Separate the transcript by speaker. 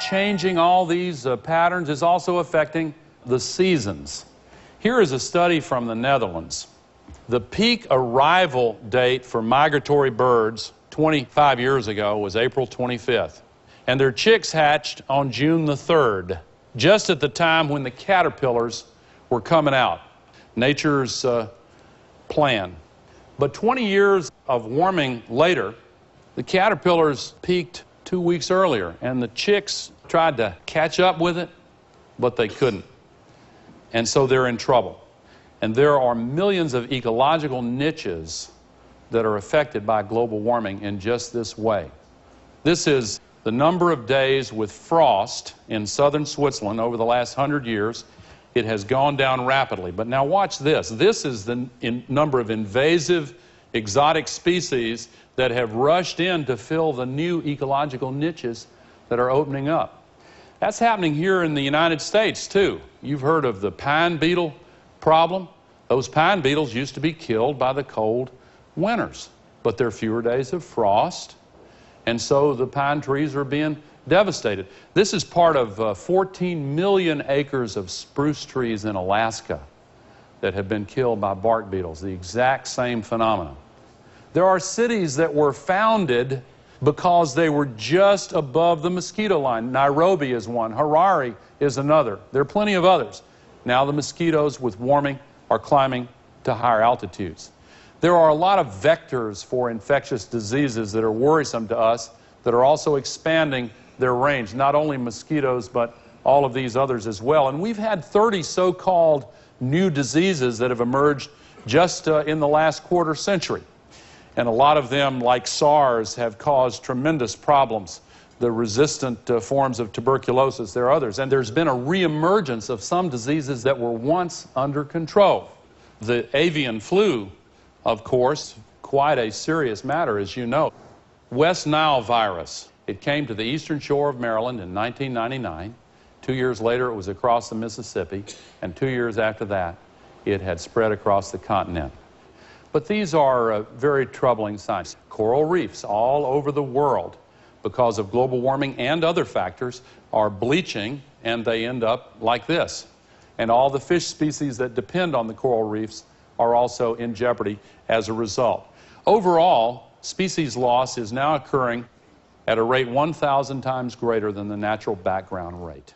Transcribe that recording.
Speaker 1: changing all these patterns is also affecting the seasons. Here is a study from the Netherlands. The peak arrival date for migratory birds 25 years ago was April 25th, and their chicks hatched on June the 3rd, just at the time when the caterpillars were coming out. Nature's plan. But 20 years of warming later, the caterpillars peaked 2 weeks earlier, and the chicks tried to catch up with it, but they couldn't. And so they're in trouble. And there are millions of ecological niches that are affected by global warming in just this way. This is the number of days with frost in southern Switzerland over the last 100 years. It has gone down rapidly. But now watch this. This is the number of invasive exotic species that have rushed in to fill the new ecological niches that are opening up. That's happening here in the United States, too. You've heard of the pine beetle problem. Those pine beetles used to be killed by the cold winters, but there are fewer days of frost, and so the pine trees are being devastated. This is part of 14 million acres of spruce trees in Alaska that have been killed by bark beetles, the exact same phenomenon. There are cities that were founded because they were just above the mosquito line. Nairobi is one, Harare is another. There are plenty of others. Now the mosquitoes, with warming, are climbing to higher altitudes. There are a lot of vectors for infectious diseases that are worrisome to us that are also expanding their range, not only mosquitoes, but all of these others as well. And we've had 30 so-called new diseases that have emerged just in the last quarter century. And a lot of them, like SARS, have caused tremendous problems. The resistant forms of tuberculosis, there are others. And there's been a reemergence of some diseases that were once under control. The avian flu, of course, quite a serious matter, as you know. West Nile virus. It came to the eastern shore of Maryland in 1999. 2 years later, it was across the Mississippi. And 2 years after that, it had spread across the continent. But these are very troubling signs. Coral reefs all over the world, because of global warming and other factors, are bleaching, and they end up like this. And all the fish species that depend on the coral reefs are also in jeopardy as a result. Overall, species loss is now occurring at a rate 1,000 times greater than the natural background rate.